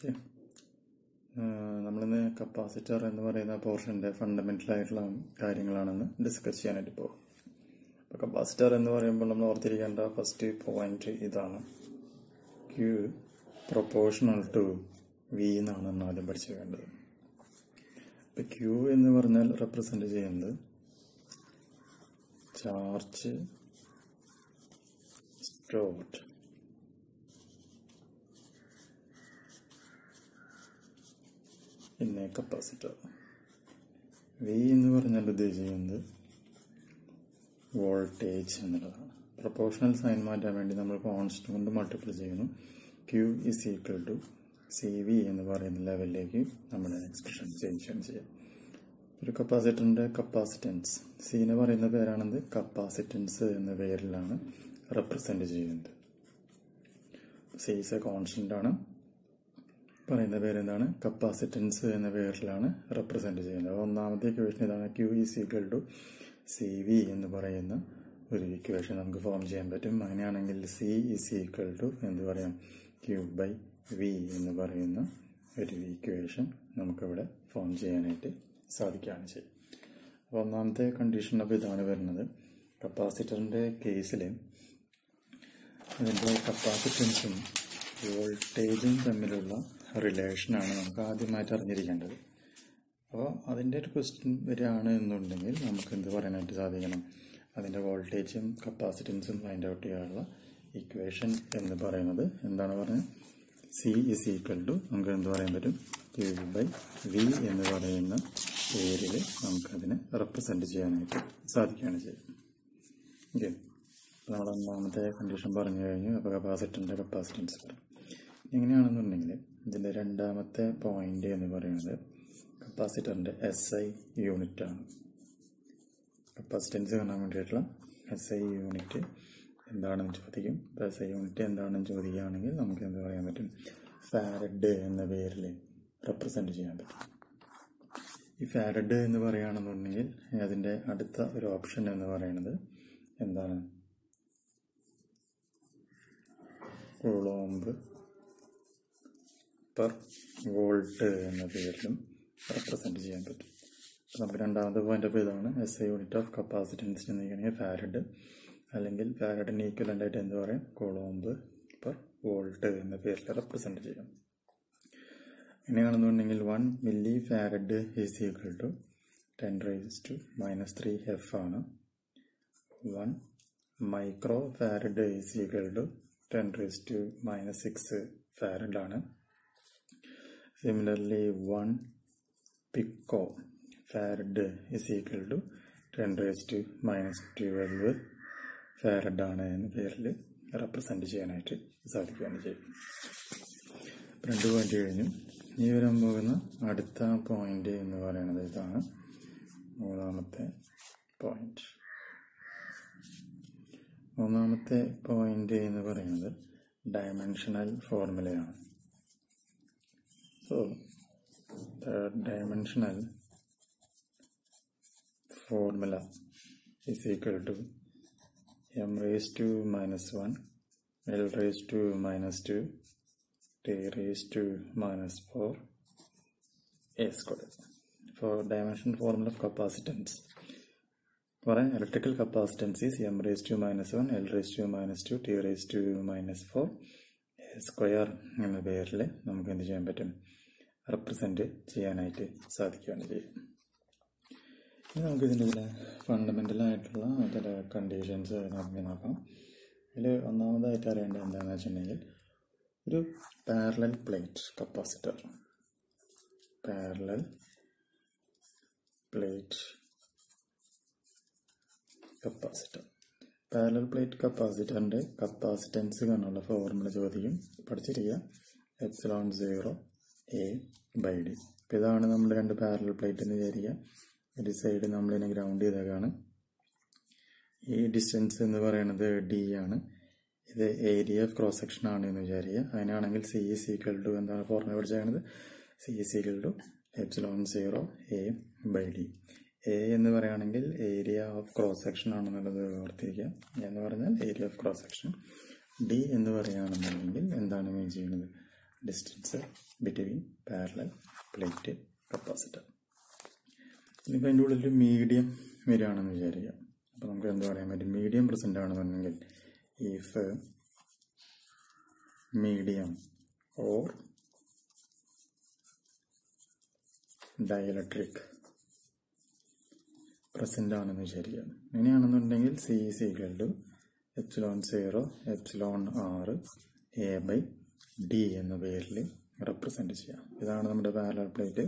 Okay, നമ്മളിന്ന് capacitor എന്ന് പറയുന്ന പോർഷൻ്റെ ഫണ്ടമെൻ്റൽ ആയിട്ടുള്ള കാര്യങ്ങളാണെന്ന് ഡിസ്കസ് ചെയ്യാനായിട്ട് പോകും. അപ്പോൾ കപ്പാസിറ്റർ എന്ന് പറയുമ്പോൾ നമ്മൾ ഓർത്തിരിക്കേണ്ട ഫസ്റ്റ് പോയിന്റ് ഇതാണ്. Q പ്രൊപ്പോർഷണൽ ടു V എന്നാണ് നമ്മൾ ആദ്യം പഠിച്ചിരിക്കേണ്ടത്. അപ്പോൾ Q എന്ന് പറഞ്ഞാൽ റെപ്രസെൻ്റ് ചെയ്യുന്നത് charge stored in A capacitor. V എന്ന് പറഞ്ഞാൽ ഉദ്ദേശിക്കുന്നത് വോൾട്ടേജ് എന്നുള്ളതാണ്. പ്രൊപ്പോർഷണൽ സൈൻ മാറ്റാൻ വേണ്ടി നമ്മൾ കോൺസ്റ്റന്റ് കൊണ്ട് മൾട്ടിപ്ലൈ ചെയ്യുന്നു. Q is equal to CV എന്ന് പറയുന്ന ലെവലിലേക്ക് നമ്മുടെ എക്സ്പ്രഷൻ ചേഞ്ച് ചെയ്യാം. ഒരു കപ്പാസിറ്ററിന്റെ കപ്പാസിറ്റൻസ് സി എന്ന് പറയുന്ന പേരാണെന്ന് കപ്പാസിറ്റൻസ് എന്ന പേരിലാണ് റെപ്രസെന്റ് ചെയ്യുന്നത്. സി ഇസ് എ കോൺസ്റ്റന്റ് ആണ്, പറയുന്ന പേരെന്താണ്, കപ്പാസിറ്റൻസ് എന്ന പേരിലാണ് റെപ്രസെന്റ് ചെയ്യുന്നത്. അപ്പോൾ ഒന്നാമത്തെ ഇക്വേഷൻ ഇതാണ്. Q is equal to CV എന്ന് പറയുന്ന ഒരു ഇക്വേഷൻ നമുക്ക് ഫോം ചെയ്യാൻ പറ്റും. അങ്ങനെയാണെങ്കിൽ C is equal to എന്ത് പറയാം, Q by V എന്ന് പറയുന്ന ഒരു ഇക്വേഷൻ നമുക്കിവിടെ ഫോം ചെയ്യാനായിട്ട് സാധിക്കുകയാണ് ചെയ്യും. അപ്പോൾ ഒന്നാമത്തെ കണ്ടീഷൻ അപ്പോൾ ഇതാണ് വരുന്നത്. കപ്പാസിറ്ററിന്റെ കേസിൽ ഇതിന്റെ കപ്പാസിറ്റൻസും വോൾട്ടേജും തമ്മിലുള്ള റിലേഷനാണ് നമുക്ക് ആദ്യമായിട്ട് അറിഞ്ഞിരിക്കേണ്ടത്. അപ്പോൾ അതിൻ്റെ ഒരു ക്വസ്റ്റ്യൻ വരികയാണ് എന്നുണ്ടെങ്കിൽ നമുക്ക് എന്ത് പറയാനായിട്ട് സാധിക്കണം, അതിൻ്റെ വോൾട്ടേജും കപ്പാസിറ്റൻസും ഫൈൻഡ് ഔട്ട് ചെയ്യാനുള്ള ഇക്വേഷൻ എന്ന് പറയുന്നത് എന്താണ് പറഞ്ഞത്, C is equal to നമുക്ക് എന്ത് പറയാൻ പറ്റും, Q by V എന്ന് പറയുന്ന പേരിൽ നമുക്കതിനെ റെപ്രസെന്റ് ചെയ്യാനായിട്ട് സാധിക്കുകയാണ് ചെയ്യുന്നത്. ഓക്കെ, നമ്മൾ ഒന്നാമത്തെ കണ്ടീഷൻ പറഞ്ഞു കഴിഞ്ഞു. അപ്പോൾ കപ്പാസിറ്ററിന്റെ കപ്പാസിറ്റൻസ് പറയും. എങ്ങനെയാണെന്നുണ്ടെങ്കിൽ ഇതിൻ്റെ രണ്ടാമത്തെ പോയിന്റ് എന്ന് പറയുന്നത് കപ്പാസിറ്ററിന്റെ SI യൂണിറ്റ് ആണ്. കപ്പാസിറ്റൻസ് കാണാൻ വേണ്ടിയിട്ടുള്ള SI യൂണിറ്റ് എന്താണെന്ന് ചോദിക്കും. അപ്പോൾ SI യൂണിറ്റ് എന്താണെന്ന് ചോദിക്കുകയാണെങ്കിൽ നമുക്ക് എന്ത് പറയാൻ പറ്റും, ഫാരഡ് എന്ന പേരിൽ റെപ്രസെന്റ് ചെയ്യാൻ പറ്റും. ഈ ഫാരഡ് എന്ന് പറയുകയാണെന്നുണ്ടെങ്കിൽ അതിൻ്റെ അടുത്ത ഒരു ഓപ്ഷൻ എന്ന് പറയുന്നത് എന്താണ്, കൂളോംബ് പെർ വോൾട്ട് എന്ന പേരിലും റെപ്രസെന്റ് ചെയ്യാൻ പറ്റും. നമുക്ക് രണ്ടാമത്തെ പോയിന്റ് അപ്പോൾ ഇതാണ്. SI യൂണിറ്റ് ഓഫ് കപ്പാസിറ്റൻസ് എന്നിരിക്കുകയാണെങ്കിൽ ഫാരഡ്, അല്ലെങ്കിൽ ഫാരഡിന് ഈക്വലൻ്റ് ആയിട്ട് എന്ത് പറയും, കൂളോംബ് പെർ വോൾട്ട് എന്ന പേരിൽ റെപ്രസെന്റ് ചെയ്യാം. എങ്ങനെയാണെന്നുണ്ടെങ്കിൽ 1 milli farad is equal to 10⁻³ F ആണ്. 1 micro farad is equal to 10⁻6 farad ആണ്. Similarly 1 pico farad is equal to 10⁻12 farad ആണ് എന്ന പേരിൽ റെപ്രസെന്റ് ചെയ്യാനായിട്ട് സാധിക്കുകയാണ് ചെയ്യും. 2 പോയിന്റ് കഴിഞ്ഞു. ഇനി വരാൻ പോകുന്ന അടുത്ത പോയിന്റ് എന്ന് പറയുന്നത് ഇതാണ്, മൂന്നാമത്തെ പോയിന്റ്. മൂന്നാമത്തെ പോയിന്റ് എന്ന് പറയുന്നത് dimensional ഫോർമുലയാണ്. So, the dimensional formula is equal to m⁻⁻1 l⁻⁻2 t⁻⁻4 a square. For dimensional formula of capacitance, for an electrical capacitance is m⁻⁻1 l⁻⁻2 t⁻⁻4 a square എന്ന പേരിൽ നമുക്ക് എന്ത് ചെയ്യാൻ പറ്റും, റെപ്രസെന്റ് ചെയ്യാനായിട്ട് സാധിക്കുകയാണ് ചെയ്യും. ഇനി നമുക്ക് ഇതിൻ്റെ ഫണ്ടമെന്റൽ ആയിട്ടുള്ള ചില കണ്ടീഷൻസ് നമുക്ക് നോക്കാം. ഇതിൽ ഒന്നാമതായിട്ട് അറിയേണ്ടത് എന്താണെന്ന് വെച്ചിട്ടുണ്ടെങ്കിൽ ഒരു parallel plate capacitor, parallel plate capacitor. Parallel plate കപ്പാസിറ്ററിന്റെ കപ്പാസിറ്റൻസ് കാണാനുള്ള ഫോർമുല ചോദിക്കും, പഠിച്ചിരിക്കുക. ε0 A/d. അപ്പോൾ ഇതാണ് നമ്മൾ രണ്ട് പാരലൽ പ്ലേറ്റ് എന്ന് വിചാരിക്കുക. ഒരു സൈഡ് നമ്മളിതിനെ ഗ്രൗണ്ട് ചെയ്തേക്കാണ്. ഈ ഡിസ്റ്റൻസ് എന്ന് പറയുന്നത് D ആണ്. ഇത് ഏരിയ ഓഫ് ക്രോസ് സെക്ഷൻ ആണ് എന്ന് വിചാരിക്കുക. അതിനാണെങ്കിൽ C is equal to എന്താണ് ഫോർമുല പഠിച്ചത്, C is equal to ε0 A/d. A എന്ന് പറയുകയാണെങ്കിൽ ഏരിയ ഓഫ് ക്രോസ് സെക്ഷൻ ആണെന്നുള്ളത് ഓർത്തിരിക്കുക. എന്ന് പറഞ്ഞാൽ area of cross section. D എന്ന് പറയുകയാണെന്നുണ്ടെങ്കിൽ എന്താണ് മീൻ ചെയ്യുന്നത്, distance between parallel plate capacitor. ഇനിയിപ്പോൾ അതിൻ്റെ ഉള്ളിൽ മീഡിയം വരികയാണെന്ന് വിചാരിക്കാം. അപ്പോൾ നമുക്ക് എന്താ പറയാൻ പറ്റും? മീഡിയം പ്രസൻ്റ് ആണെന്നുണ്ടെങ്കിൽ if medium or dielectric present ആണെന്ന് വിചാരിക്കാം. ഇങ്ങനെയാണെന്നുണ്ടെങ്കിൽ C is equal to ε0 εr A/D എന്ന പേരിൽ റെപ്രസെൻറ്റ് ചെയ്യാം. ഇതാണ് നമ്മുടെ പാരലൽ പ്ലേറ്റ്.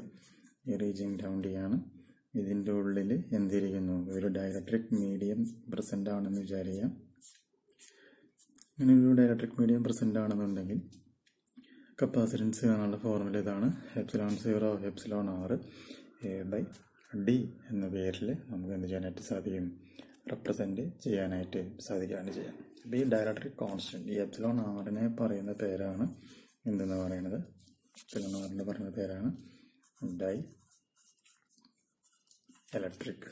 ഈ റീജിയൻ ഗ്രൗണ്ട് ചെയ്യാണ്. ഇതിൻ്റെ ഉള്ളിൽ എന്തിരിക്കുന്നു? ഒരു ഡയലക്ട്രിക് മീഡിയം പ്രസൻ്റ് ആണെന്ന് വിചാരിക്കാം. ഇങ്ങനെ ഒരു ഡയലക്ട്രിക് മീഡിയം പ്രസൻ്റ് ആണെന്നുണ്ടെങ്കിൽ കപ്പാസിറ്റൻസ് കാണാനുള്ള ഫോർമുല ഇതാണ്. ε0 εr A/D എന്ന പേരിൽ നമുക്ക് എന്ത് ചെയ്യാനായിട്ട് സാധിക്കും? റെപ്രസെൻറ്റ് ചെയ്യാനായിട്ട് സാധിക്കുകയാണ് ചെയ്യാം. അപ്പോൾ ഈ ഡയലക്ട്രിക് കോൺസ്റ്റൻറ്റ് ഈ εrനെ പറയുന്ന പേരാണ് എന്തെന്ന് പറയുന്നത്? εrനെ പറയുന്ന പേരാണ് ഡൈ ഇലക്ട്രിക്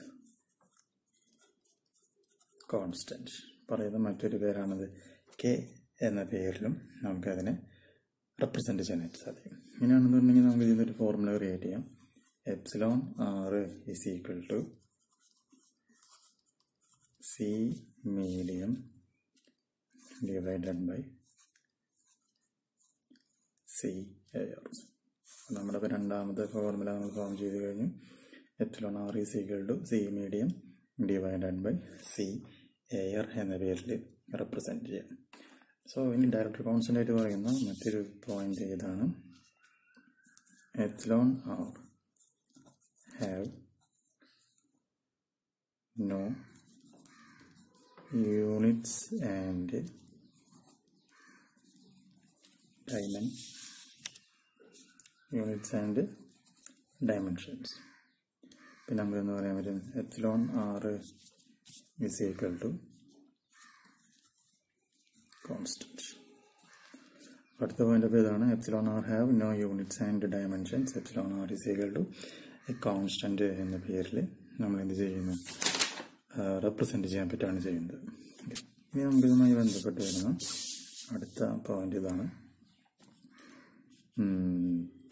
കോൺസ്റ്റൻറ്റ്. പറയുന്ന മറ്റൊരു പേരാണത് K എന്ന പേരിലും നമുക്കതിനെ റെപ്രസെൻറ്റ് ചെയ്യാനായിട്ട് സാധിക്കും. ഇങ്ങനെയാണെന്നുണ്ടെങ്കിൽ നമുക്ക് ഇതിനൊരു ഫോർമുല ക്രിയേറ്റ് ചെയ്യാം. εr is equal to C medium divided by C air. നമ്മുടെ രണ്ടാമത്തെ ഫോർമുല നമ്മൾ ഫോം ചെയ്ത് കഴിഞ്ഞു. εr is equal to C medium divided by C air എന്ന പേരിൽ റെപ്രസെൻറ്റ് ചെയ്യാം. സോ ഇനി ഡയലക്ട്രിക് കോൺസ്റ്റൻ്റ് ആയിട്ട് പറയുന്ന മറ്റൊരു പോയിന്റ് ഇതാണ്. εr have no units and dimensions. പിന്നെ നമുക്ക് എന്ന് പറയാൻ പറ്റും εr is equal to constant. അടുത്ത പോയിന്റ് അപ്പോൾ ഇതാണ്. εr have no units and dimensions. εr is equal to constant എന്ന പേരിൽ നമ്മൾ എന്ത് ചെയ്യുന്നു? റെപ്രസെൻറ്റ് ചെയ്യാൻ പറ്റുകയാണ് ചെയ്യുന്നത്. ഇനി നമുക്കിതുമായി ബന്ധപ്പെട്ട് വരുന്ന അടുത്ത പോയിന്റ് ഇതാണ്.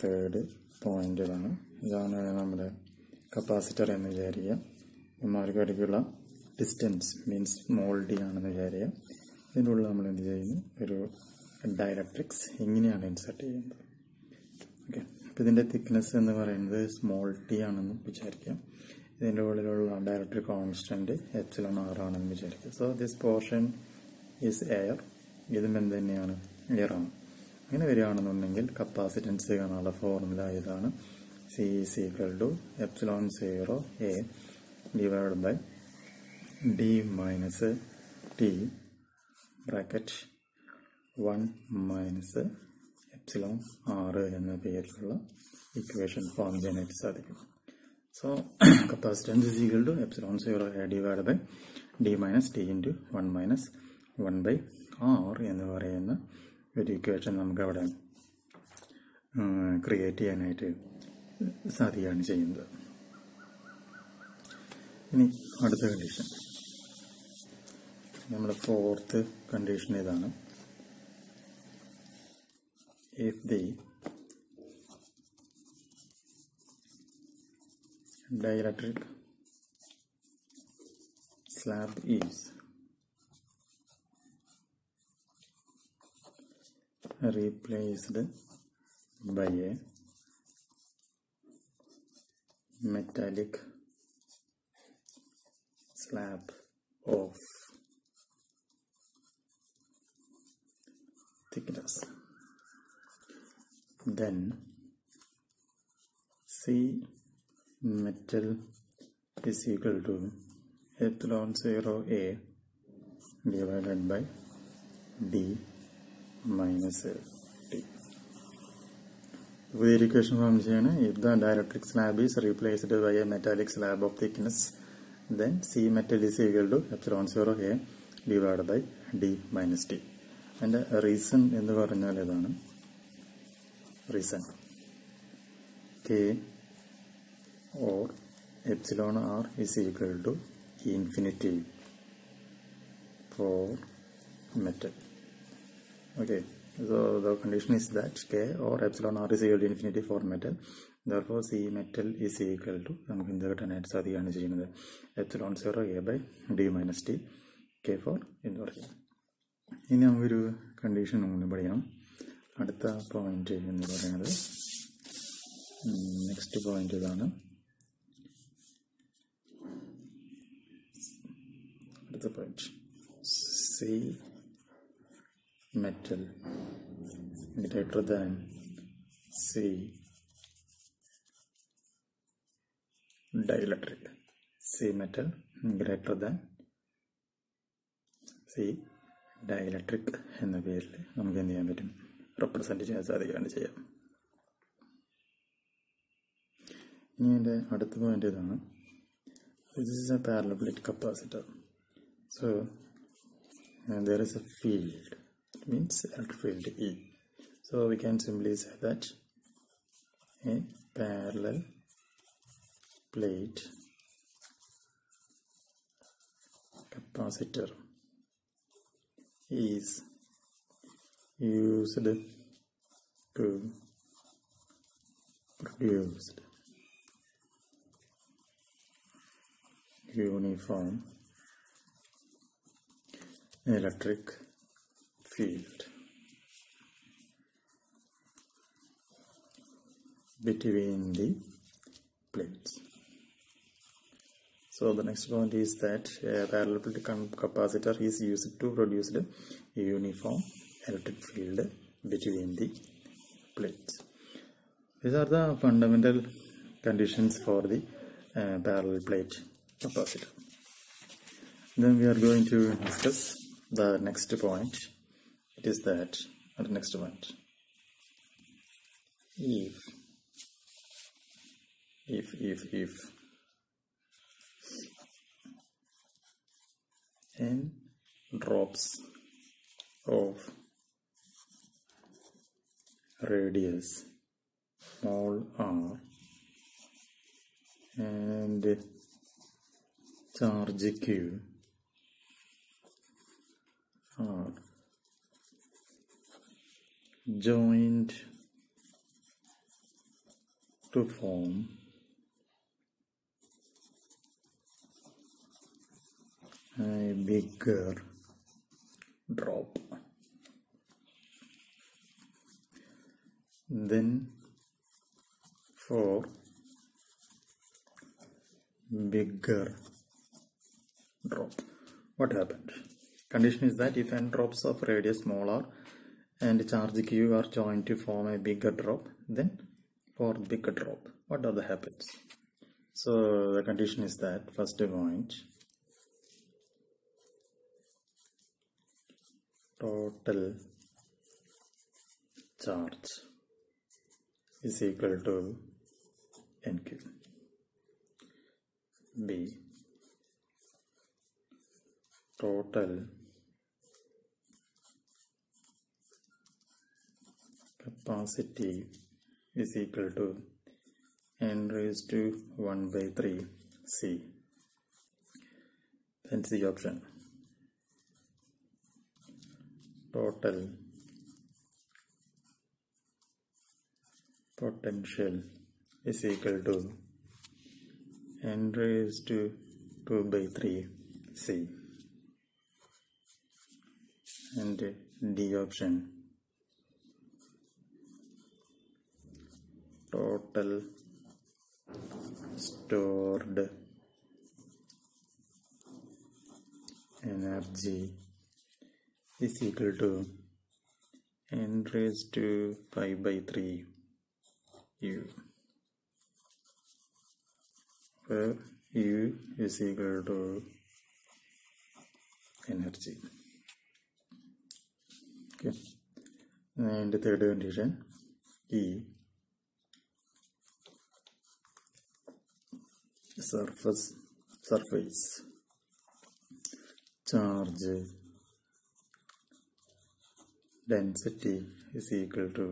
തേർഡ് പോയിന്റ് ഇതാണ്. ഇതാണ് നമ്മുടെ കപ്പാസിറ്റർ എന്ന് വിചാരിക്കുക. ഇമാർക്കടിക്കുള്ള ഡിസ്റ്റൻസ് മീൻസ് സ്മോൾ d ആണെന്ന് വിചാരിക്കുക. ഇതിൻ്റെ ഉള്ളിൽ നമ്മൾ എന്ത് ചെയ്യുന്നു? ഒരു ഡയലക്ട്രിക്സ് ഇങ്ങനെയാണ് ഇൻസെർട്ട് ചെയ്യുന്നത്. ഓക്കെ, അപ്പോൾ ഇതിൻ്റെ തിക്നെസ് എന്ന് പറയുന്നത് സ്മോൾ t ആണെന്ന് വിചാരിക്കാം. ഇതിൻ്റെ ഉള്ളിലുള്ള ഡയലക്ട്രിക് കോൺസ്റ്റൻറ്റ് εr ആണെന്ന് വിചാരിക്കുക. So this portion is air. ഇതും എന്ത് തന്നെയാണ്? എയർ ആണ്. അങ്ങനെ വരികയാണെന്നുണ്ടെങ്കിൽ കപ്പാസിറ്റൻസ് കാണാനുള്ള ഫോർമുല ഇതാണ്. C is equal to ε0 A divided by D minus T bracket 1 minus εr എന്ന പേരിലുള്ള ഇക്വേഷൻ ഫോം ചെയ്യാനായിട്ട് സാധിക്കും. So capacitance is equal to ε0 A divided by D minus T into 1 minus 1 by R എന്ന് പറയുന്ന ഒരു equation നമുക്ക് അവിടെ create ചെയ്യാനായിട്ട് സാധിക്കുകയാണ് ചെയ്യുന്നത്. ഇനി അടുത്ത കണ്ടീഷൻ, നമ്മുടെ ഫോർത്ത് കണ്ടീഷൻ ഇതാണ്. If the dielectric slab is replaced by a metallic slab of thickness, then C metal is equal to ε0 A divided by D minus T. The equation form is, if the dielectric slab is replaced by a metallic slab of thickness, then C metal is equal to ε0 A divided by D minus T. And the reason in the reason K or εr is equal to infinity for metal. Okay, So the condition is that K or epsilon R is equal to infinity for metal. Therefore, C metal is equal to epsilon 0 A by D minus T K for in the ഇനി നമുക്കൊരു condition കൂടി പറയാം. അടുത്ത point എന്ന് പറയുന്നത് next point ഇതാണ്. അടുത്ത point C metal greater than C dielectric. C metal greater than C dielectric എന്ന പേരിൽ നമുക്ക് എന്ത് ചെയ്യാൻ പറ്റും, റെപ്രസെൻറ്റ് ചെയ്യാൻ സാധിക്കുകയാണ് ചെയ്യാം. ഇനി എൻ്റെ അടുത്ത പോയിന്റ് ഇതാണ്. This is A parallel plate capacitor. So there is a field, it means electric field E. So we can simply say that a parallel plate capacitor is used to produce uniform electric field between the plates. So the next point is that a parallel plate capacitor is used to produce a uniform electric field between the plates. These are the fundamental conditions for the parallel plate capacitor. Then we are going to discuss the next point. It is that the next point, if n drops of radius small r and charge q are joined to form a bigger drop, then for bigger drop, what happened? Condition is that if n drops of radius smaller and charge q are joined to form a bigger drop, then for bigger drop, what are the happens? So the condition is that first point, total charge is equal to nq. B, total capacity is equal to n raised to 1 by 3 C. Then C option, total potential is equal to n raised to 2 by 3 C. And D option, total stored energy is equal to n raised to 5 by 3 U, where U is equal to energy. Okay. And the third condition, E, surface charge density is equal to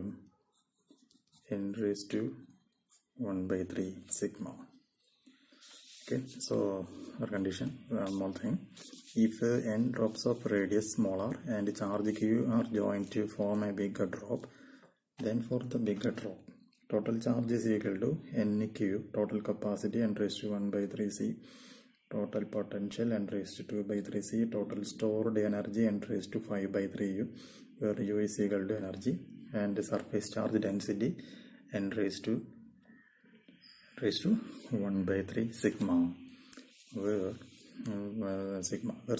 n raised to 1 by 3 sigma. Okay, so our condition, one more thing. If n drops of radius smaller and charge q are joined to form a bigger drop, then for the bigger drop, total charge is equal to N.E.E.T, total capacity n raised to 1 by 3c, total potential n raised to 2 by 3c, total stored energy n raised to 5 by 3u, where u is equal to energy, and surface charge density n raised to 1 by 3 sigma, where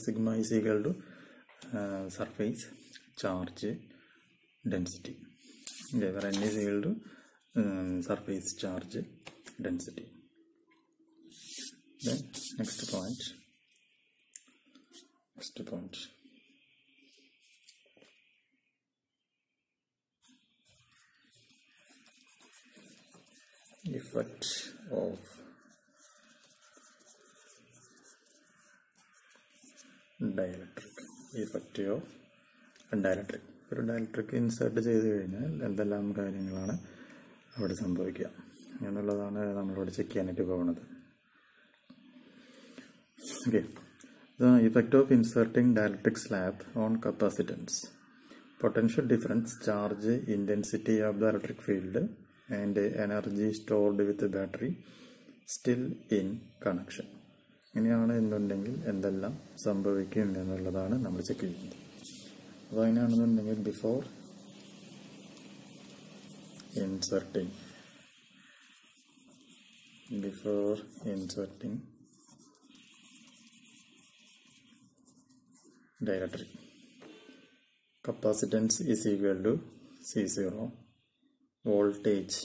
sigma is equal to surface charge density. Okay, where n is equal to surface charge density. Then next point. Effect of dielectric. ഒരു dielectric insert ചെയ്ത് കഴിഞ്ഞാൽ എന്തെല്ലാം കാര്യങ്ങളാണ് അവിടെ സംഭവിക്കുക എന്നുള്ളതാണ് നമ്മളിവിടെ check ചെയ്യാനായിട്ട് പോകുന്നത്. Okay, the effect of inserting dielectric slab on capacitance. Potential difference, charge intensity of the electric field and energy stored with the battery still in connection. ഇങ്ങനെയാണ് എന്നുണ്ടെങ്കിൽ എന്തെല്ലാം സംഭവിക്കും എന്നുള്ളതാണ് നമ്മൾ ചെക്ക് ചെയ്യുന്നത്. അപ്പോൾ അതിനാണെന്നുണ്ടെങ്കിൽ before inserting dielectric, capacitance is equal to C0, voltage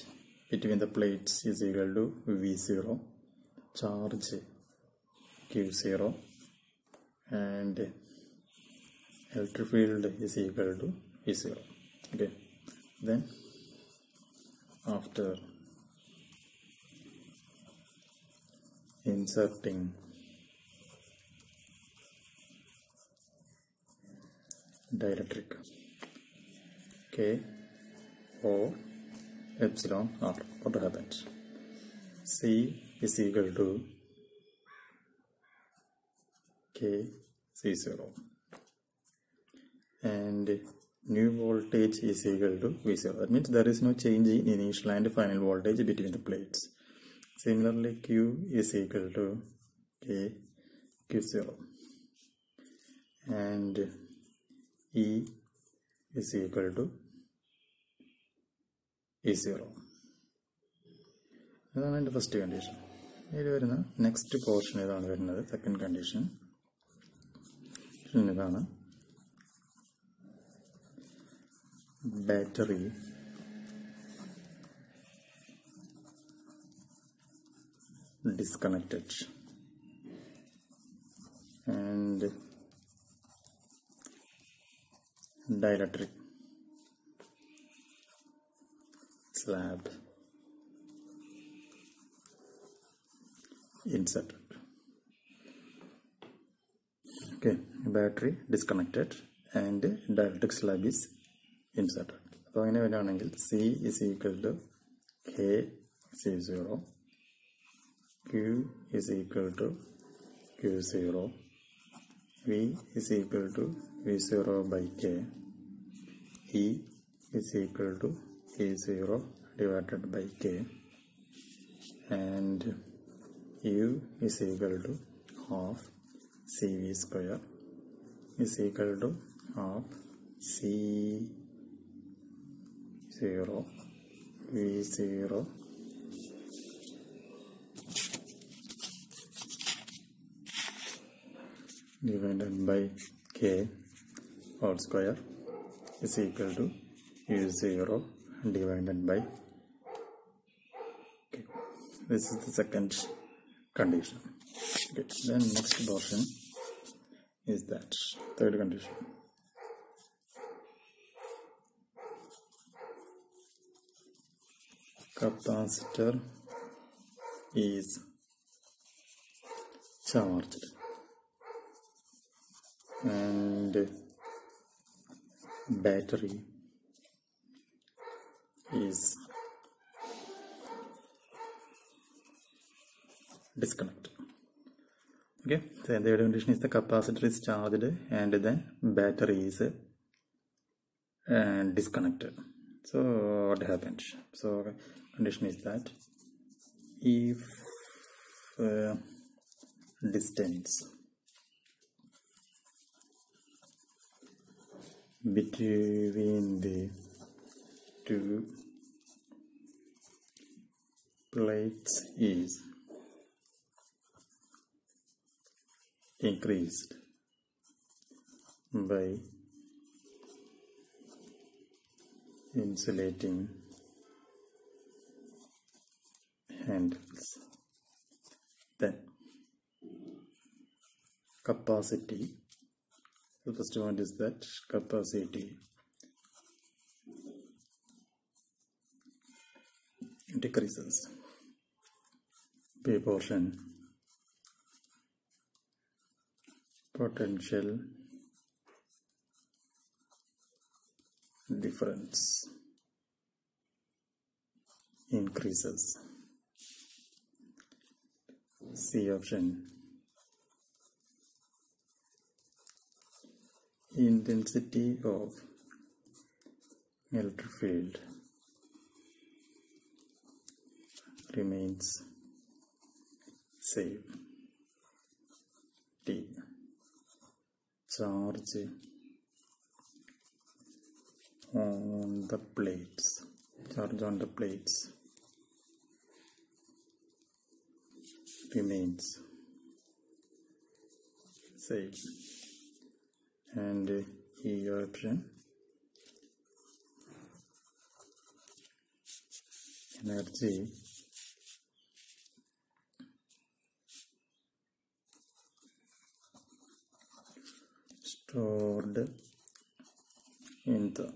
between the plates is equal to V0, charge Q0, and electric field is equal to V0. Okay, then after inserting dielectric K or epsilon R, what happens? C is equal to K C0, and new voltage is equal to V0. That means there is no change in initial and final voltage between the plates. Similarly, Q is equal to K Q0, and E is equal to E0. ഇതാണ് എൻ്റെ first condition. ഇതിൽ വരുന്ന next portion ഇതാണ് വരുന്നത്, second condition. ഇതാണ് battery disconnected and dielectric slab inserted. Okay, battery disconnected and dielectric slab is inserted. അപ്പോൾ അങ്ങനെ വരികയാണെങ്കിൽ C is equal to K C0, Q is equal to Q0, V is equal to V0 by K, E is equal to E0 divided by K, and U is equal to half CV square is equal to half C0 V0 divided by K whole square is equal to U0 divided by K. This is the second condition. Okay. Then next portion is that third condition. Capacitor is charged and battery is disconnected. Okay, so the condition is the capacitor is charged and the battery is disconnected. So what happens? So condition is that if distance between the two plates is increased by insulating handles, then capacity, the first one is that capacity decreases proportion potential difference increases. C option. Intensity of electric field remains same. T. Charge on the plates. Charge on the plates remains same. And E option. Energy stored in the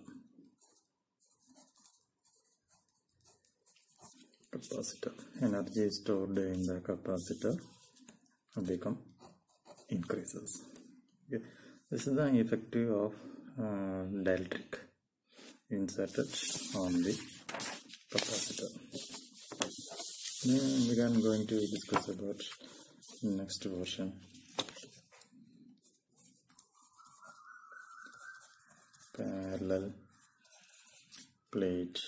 capacitor. Energy stored in the capacitor become increases. Okay. This is the effective of dielectric inserted on the capacitor. Then we are going to discuss about next version. Parallel plate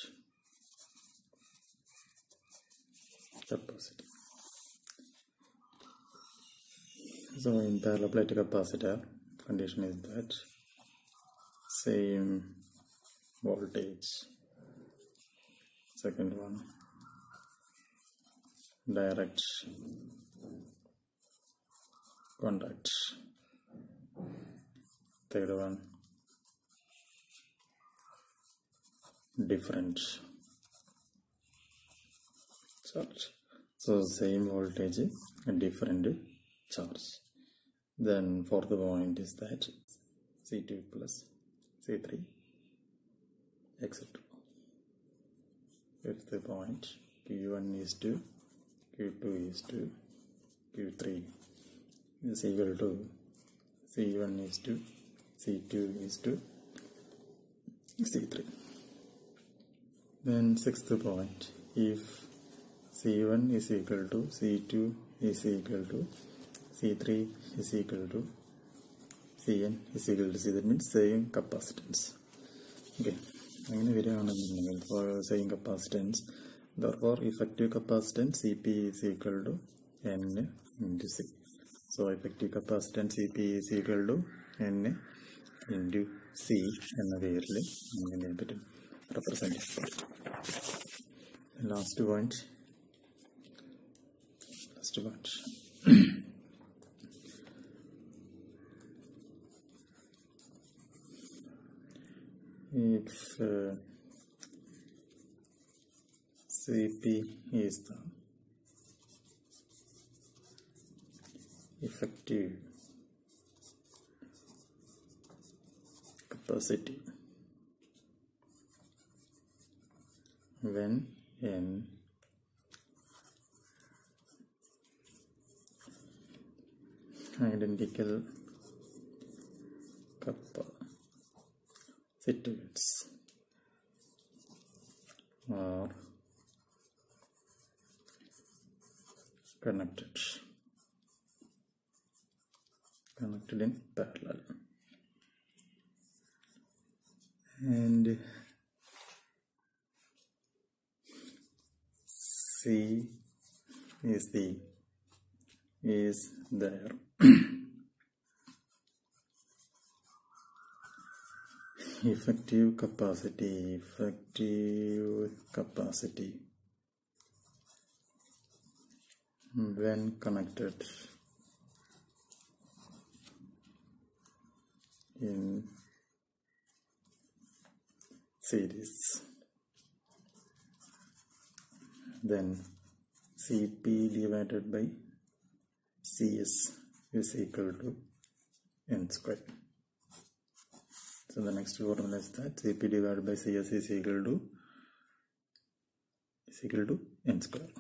capacitor. So in parallel plate capacitor, condition is that same voltage. Second one, direct contact. Third one, different charge. So same voltage and different charge. Then fourth point is that C2 plus C3 etc. Fifth point, Q1 is to Q2 is to Q3 is equal to C1 is to C2 is to C3. Then sixth point, if C1 is equal to C2 is equal to C3 is equal to Cn is equal to C, that means same capacitance. Okay, for same capacitance, therefore effective capacitance Cp is equal to N into C. So effective capacitance Cp is equal to N into C എന്ന പേരിൽ അങ്ങനെ പറ്റും represent. Last point. If Cp is the effective capacity when N identical capacitors are connected, connected in parallel. And C is there. Effective capacity when connected in series, then Cp divided by Cs is equal to N square. So the next formula is that Cp divided by Cs is equal to N square.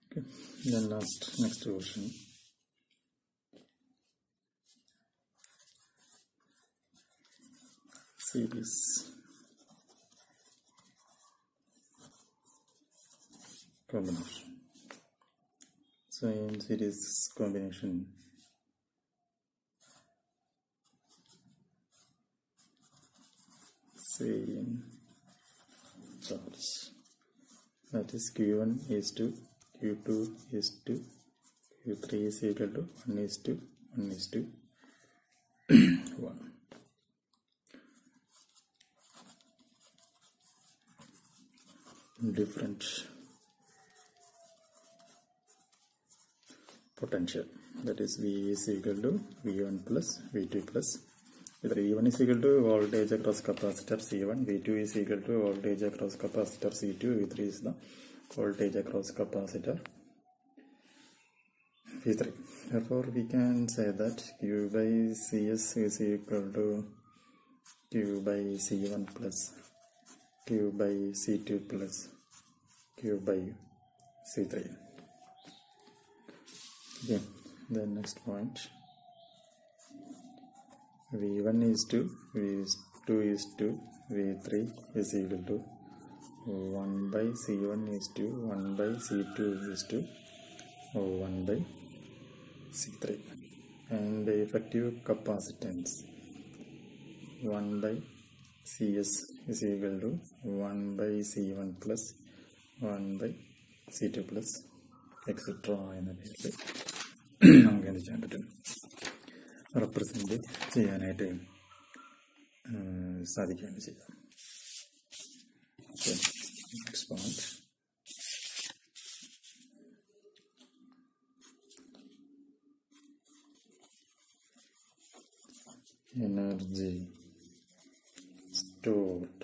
Okay. Then next question. Series combination. So in series combination, same charge, that is Q1 is to Q2 is to Q3 is equal to 1 is to 1. Different potential, that is V is equal to V1 plus V2 plus, V1 is equal to voltage across capacitor C1, V2 is equal to voltage across capacitor C2, V3 is the voltage across capacitor V3. Therefore we can say that Q by Cs is equal to Q by C1 plus Q by C2 plus Q by C3. Okay, the next point, V1 is to V2 is to V3 is equal to 1 by C1 is to 1 by C2 is to 1 by C3, and the effective capacitance 1 by Cs is equal to 1 by C1 plus 1 by C2 plus etc. എന്ന പേരിൽ നമുക്ക് എന്ത് ചെയ്യാൻ പറ്റും, represent ചെയ്യാനായിട്ട് സാധിക്കുകയാണ് ചെയ്യുക. Next point, energy stored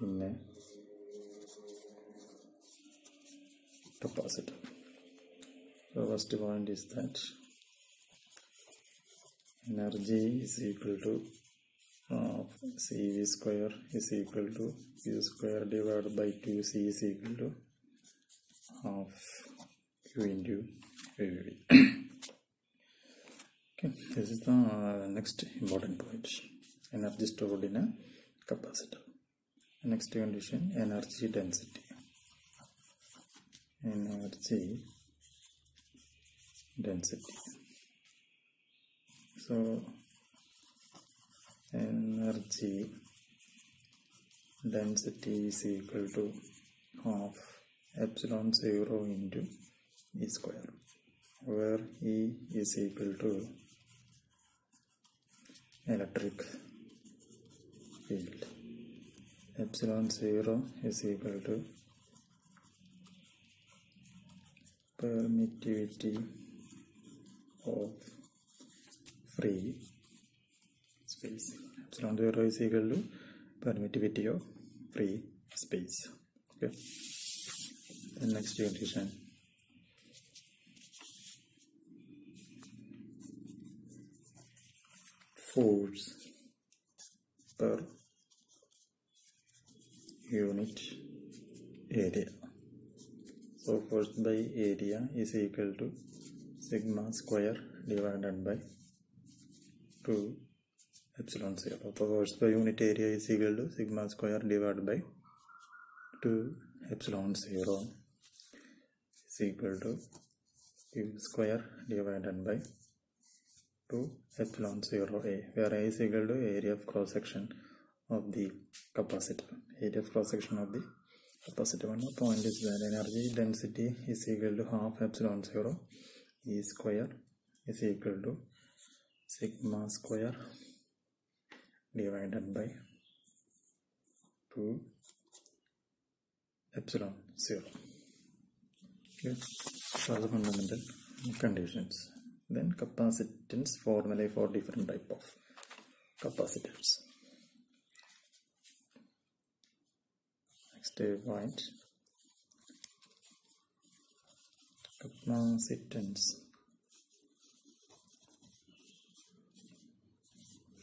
in a capacitor. The first point is that energy is equal to CV square is equal to Q square divided by 2C is equal to half Q into VV. Okay, this is the next important point, energy stored in a capacitor. Next condition, energy density. So energy density is equal to half epsilon 0 into E square, where E is equal to electric field. Epsilon 0 is equal to permittivity of free space. Epsilon 0 is equal to permittivity of free space. Okay. The next condition, force per unit area. So force by area is equal to sigma square divided by 2 epsilon 0. So force by unit area is equal to sigma square divided by 2 epsilon 0 is equal to Q square divided by 2 epsilon 0 A, where A is equal to area of cross section of the capacitor. Area of cross section of the capacitor. One more point is that energy density is equal to half epsilon 0 E square is equal to sigma square divided by 2 epsilon 0. Okay, so the fundamental conditions. Then capacitance formula for different type of capacitors. Next point, capacitance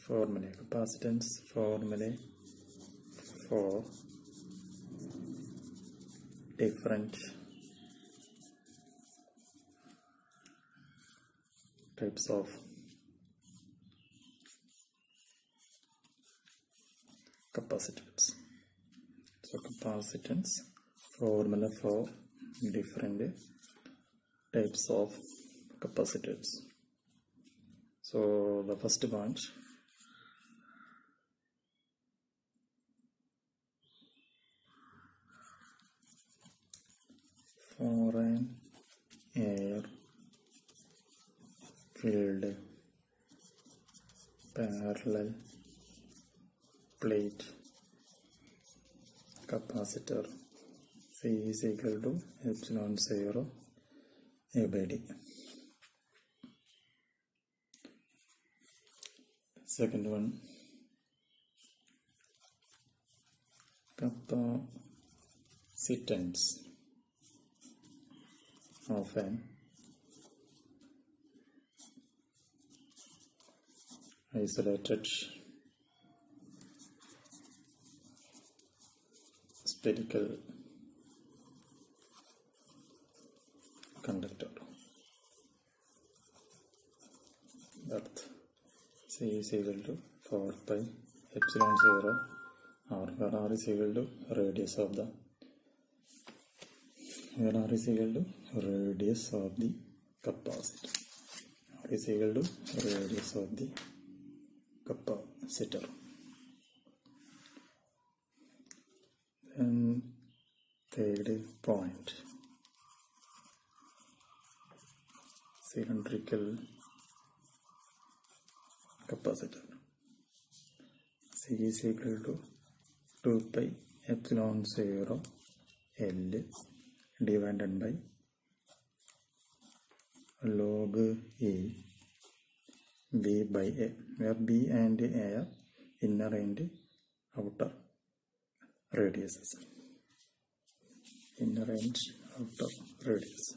formula. Capacitance formula for different types of capacitors. So capacitance formula for different types of capacitors. So the first point, for an air filled parallel plate capacitor, C is equal to epsilon 0 A by D. Second one, capacitance of an isolated spherical conductor. Depth C is equal to 4 pi epsilon 0 R, where R is equal to radius of the capacitor. R is equal to radius of the capacitor. And third point, cylindrical capacitor. C is equal to 2 pi epsilon 0 L divided by log E B by A, where B and A are inner and outer radiuses. Inner and outer radius.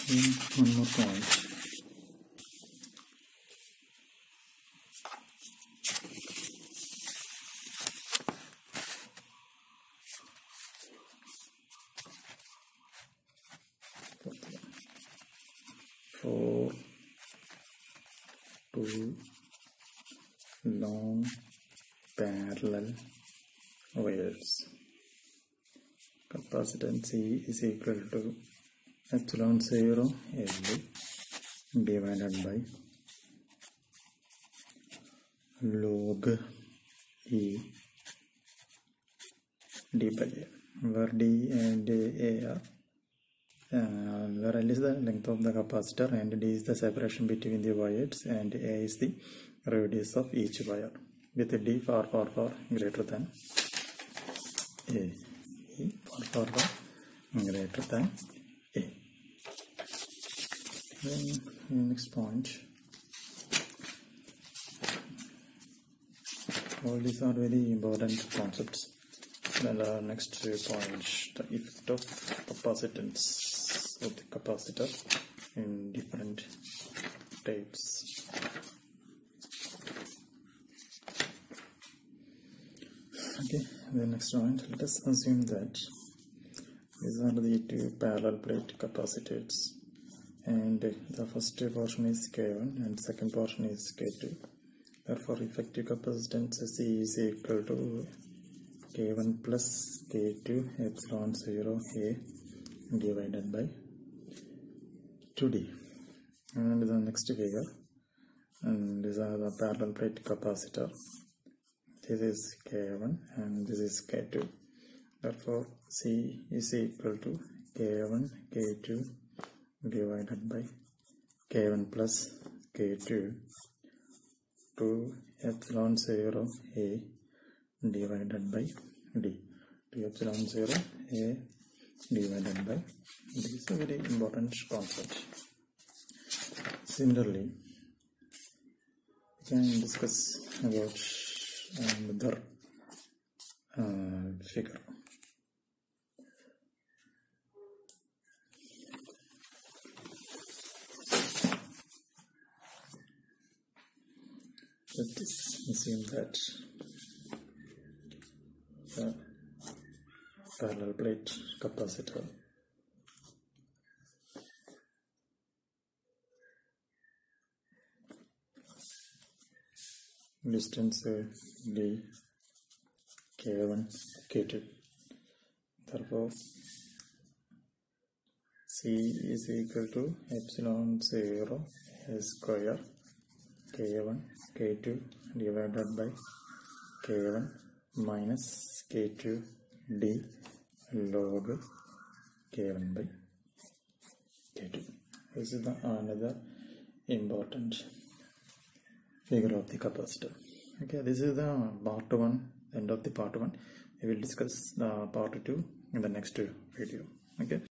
And one more point. For two long parallel wires, capacitance C is equal to epsilon 0 L divided by log E D by A, where D and A are where L is the length of the capacitor and D is the separation between the wires and A is the radius of each wire, with D far greater than A. E far greater than A. Then next point, all these are very important concepts. Then next point, the effect of capacitance of the capacitor in different types. Okay, the next point, let us assume that these are the two parallel plate capacitors, and the first portion is K1 and second portion is K2. Therefore, effective capacitance C is equal to K1 plus K2 epsilon 0 A divided by 2D. And the next figure, and these are the parallel plate capacitor. This is K1 and this is K2. Therefore, C is equal to K1 K2 divided by K1 plus K2 to epsilon 0 A divided by D. To epsilon 0 A divided by D. This is a very important concept. Similarly, we can discuss about another figure. Let us assume that the parallel plate capacitor distance D, K1, K2. Therefore, C is equal to epsilon 0 A square K1, K2 divided by K1 minus K2 D log K1 by K2. This is the another important figure of the capacitor. Okay, this is the part 1, end of the part 1. We will discuss the part 2 in the next video. Okay.